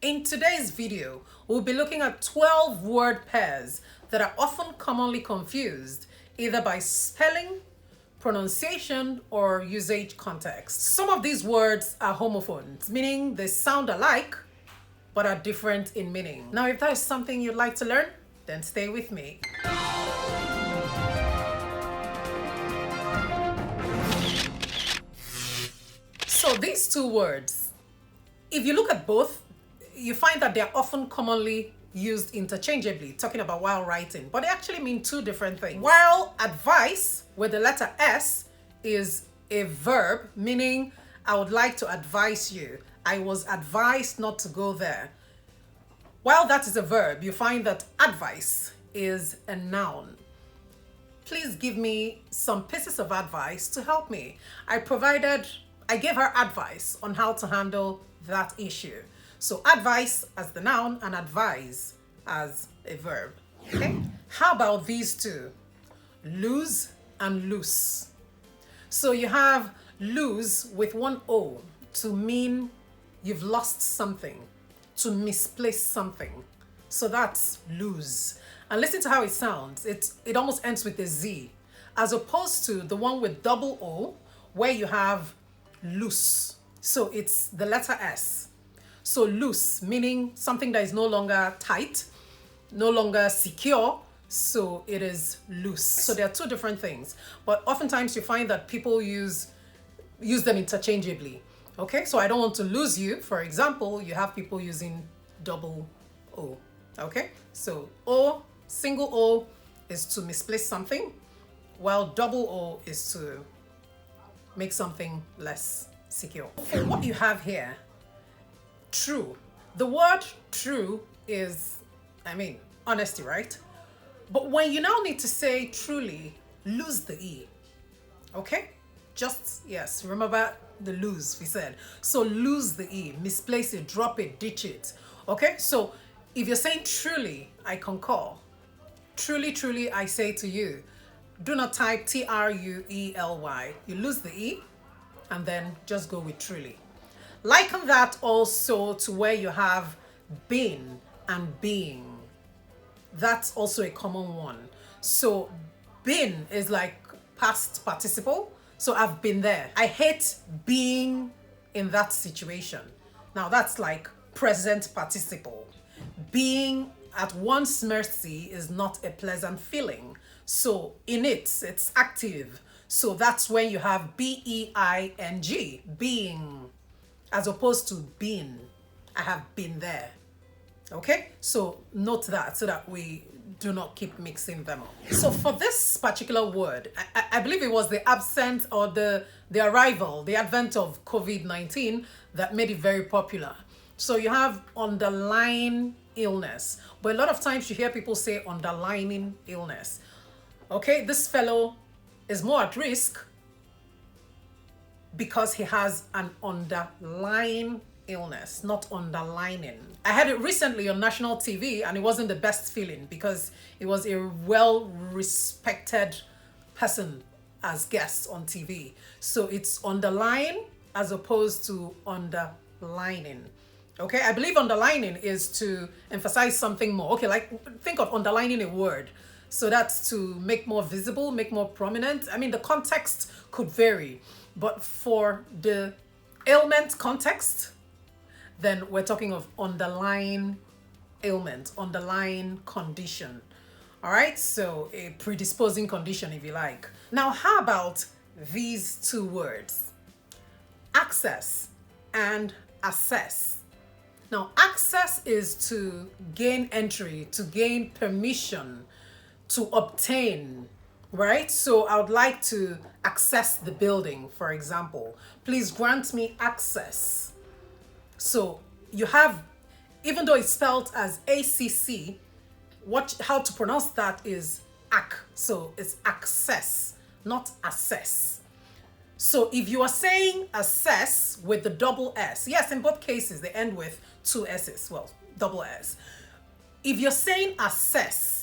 In today's video, we'll be looking at 12 word pairs that are often commonly confused either by spelling, pronunciation, or usage context. Some of these words are homophones, meaning they sound alike but are different in meaning. Now, if that is something you'd like to learn, then stay with me. So these two words, if you look at both, you find that they're often commonly used interchangeably, talking about while writing, but they actually mean two different things. While advice with the letter S is a verb, meaning I would like to advise you. I was advised not to go there. While that is a verb, you find that advice is a noun. Please give me some pieces of advice to help me. I gave her advice on how to handle that issue. So advice as the noun and advise as a verb. Okay? How about these two? Lose and loose. So you have lose with one O to mean you've lost something, to misplace something. So that's lose. And listen to how it sounds. It almost ends with a Z, as opposed to the one with double O where you have loose. So it's the letter S. So loose, meaning something that is no longer tight, no longer secure, so it is loose. So there are two different things, but oftentimes you find that people use them interchangeably. Okay, so I don't want to lose you. For example, you have people using double O. Okay, so O, single O is to misplace something, while double O is to make something less secure. For what you have here, true. The word true is, honesty, right? But when you now need to say truly, lose the E. Okay? Yes, remember the lose we said. So lose the E, misplace it, drop it, ditch it. Okay? So if you're saying truly, I concur. Truly, truly, I say to you. Do not type T-R-U-E-L-Y. You lose the E and then just go with truly. Liken that also to where you have been and being. That's also a common one. So been is like past participle. So I've been there. I hate being in that situation. Now that's like present participle. Being at one's mercy is not a pleasant feeling. So in it's active. So that's when you have B-E-I-N-G, being, as opposed to been. I have been there. Okay? So note that so that we do not keep mixing them up. So for this particular word, I believe it was the absence or the arrival, the advent of COVID-19 that made it very popular. So you have underlying illness, but a lot of times you hear people say underlining illness. Okay, this fellow is more at risk because he has an underlying illness, not underlining. I had it recently on national TV and it wasn't the best feeling because it was a well-respected person as guest on TV. So it's underlying as opposed to underlining. Okay, I believe underlining is to emphasize something more. Okay, like think of underlining a word. So that's to make more visible, make more prominent. The context could vary, but for the ailment context, then we're talking of underlying ailment, underlying condition. All right, so a predisposing condition, if you like. Now, how about these two words? Access and assess. Now, access is to gain entry, to gain permission, to obtain, right? So I would like to access the building, for example. Please grant me access. So you have, even though it's spelled as A-C-C, how to pronounce that is ac. So it's access, not assess. So if you are saying assess with the double S, yes, in both cases, they end with two S's, well, double S. If you're saying assess,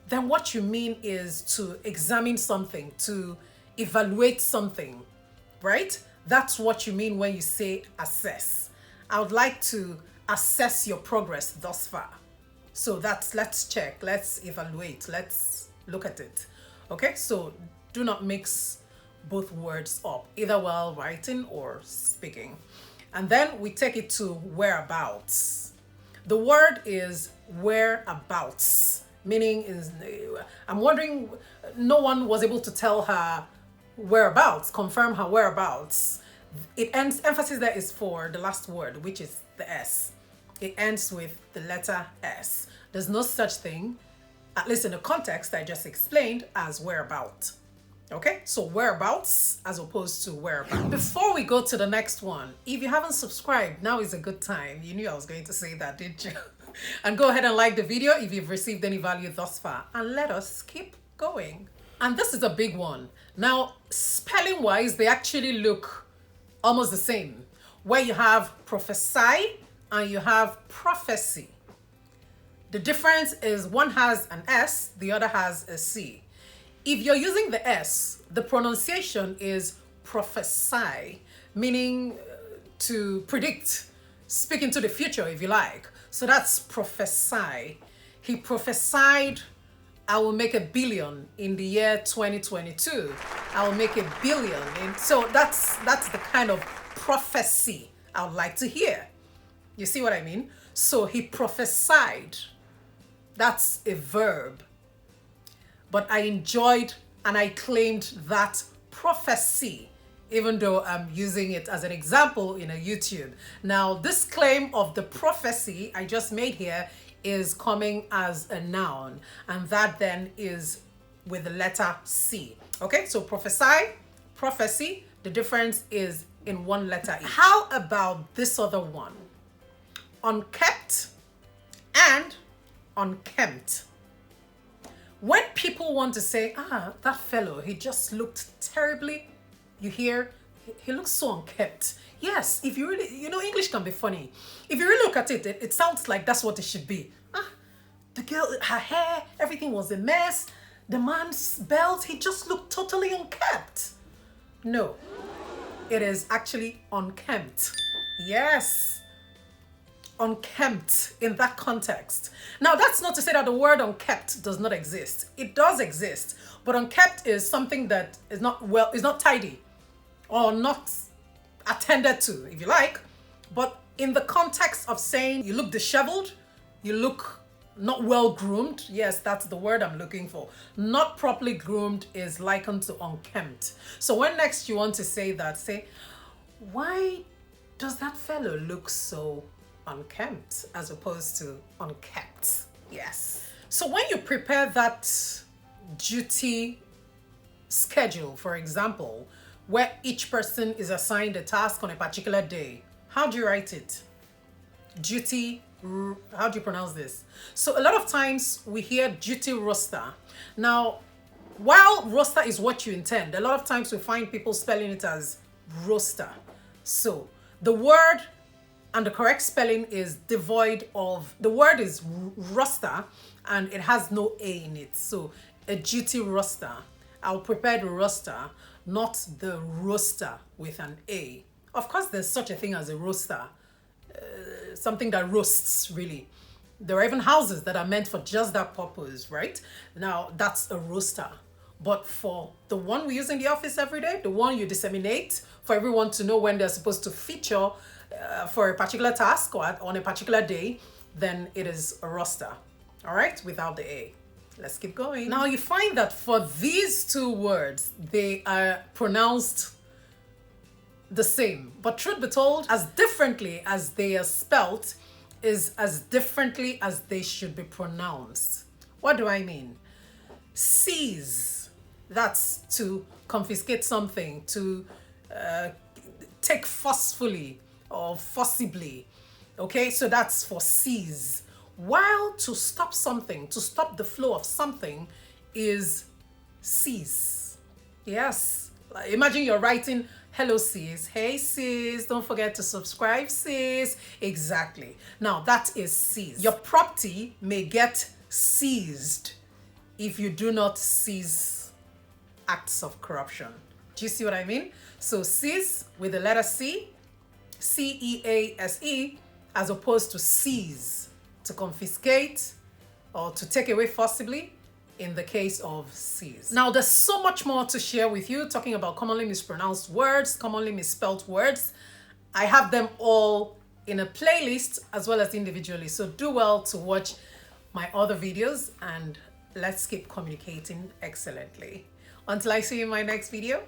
then what you mean is to examine something, to evaluate something, right? That's what you mean when you say assess. I would like to assess your progress thus far. So let's check, let's evaluate, let's look at it. Okay, so do not mix both words up, either while writing or speaking. And then we take it to whereabouts. The word is whereabouts, meaning is, I'm wondering, no one was able to tell her whereabouts, confirm her whereabouts. It ends, emphasis there is for the last word, which is the S. It ends with the letter S. There's no such thing, at least in the context I just explained, as whereabout. Okay, so whereabouts as opposed to whereabout. Before we go to the next one, if you haven't subscribed, now is a good time. You knew I was going to say that, didn't you? And go ahead and like the video if you've received any value thus far, and let us keep going. And this is a big one. Now, spelling wise, they actually look almost the same, where you have prophesy and you have prophecy. The difference is one has an S, the other has a C. If you're using the S, the pronunciation is prophesy, meaning to predict, speak into the future if you like. So that's prophesy. He prophesied, I will make $1 billion in the year 2022. I will make $1 billion. So that's the kind of prophecy I would like to hear. You see what I mean? So he prophesied. That's a verb. But I enjoyed and I claimed that prophecy, even though I'm using it as an example in a YouTube. Now, this claim of the prophecy I just made here is coming as a noun, and that then is with the letter C. Okay, so prophesy, prophecy, the difference is in one letter each. How about this other one? Unkept and unkempt. When people want to say, that fellow, he just looked terribly, you hear, he looks so unkept. Yes, if you really, English can be funny. If you really look at it, it sounds like that's what it should be. The girl, her hair, everything was a mess. The man's belt, he just looked totally unkept. No, it is actually unkempt. Yes. Unkempt in that context. Now, that's not to say that the word unkept does not exist. It does exist, but unkept is something that is not tidy or not attended to, if you like. But in the context of saying you look disheveled, you look not well groomed. Yes, that's the word I'm looking for. Not properly groomed is likened to unkempt. So when next you want to say that, say, why does that fellow look so unkempt as opposed to unkept? Yes. So when you prepare that duty schedule, for example, where each person is assigned a task on a particular day, how do you write it? Duty, how do you pronounce this? So a lot of times we hear duty roster. Now, while roster is what you intend, a lot of times we find people spelling it as roster. So the word and the correct spelling is devoid of, the word is roster and it has no A in it. So a duty roster. I'll prepare the roster, not the roster with an A. Of course, there's such a thing as a roster, something that roasts, really. There are even houses that are meant for just that purpose, right? Now, that's a roster. But for the one we use in the office every day, the one you disseminate for everyone to know when they're supposed to feature for a particular task or on a particular day, then it is a roster, all right, without the A. Let's keep going. Now you find that for these two words, they are pronounced the same, but truth be told, as differently as they are spelt is as differently as they should be pronounced. What do I mean? Seize, that's to confiscate something, to take forcefully or forcibly. Okay, so that's for seize. While to stop something, to stop the flow of something is cease. Yes, imagine you're writing, hello sis, hey sis, don't forget to subscribe sis. Exactly. Now that is seize. Your property may get seized if you do not cease acts of corruption. Do you see what I mean? So seize with the letter C, C-E-A-S-E, as opposed to seize, to confiscate or to take away forcibly in the case of seize. Now, there's so much more to share with you, talking about commonly mispronounced words, commonly misspelled words. I have them all in a playlist as well as individually, so do well to watch my other videos and let's keep communicating excellently. Until I see you in my next video,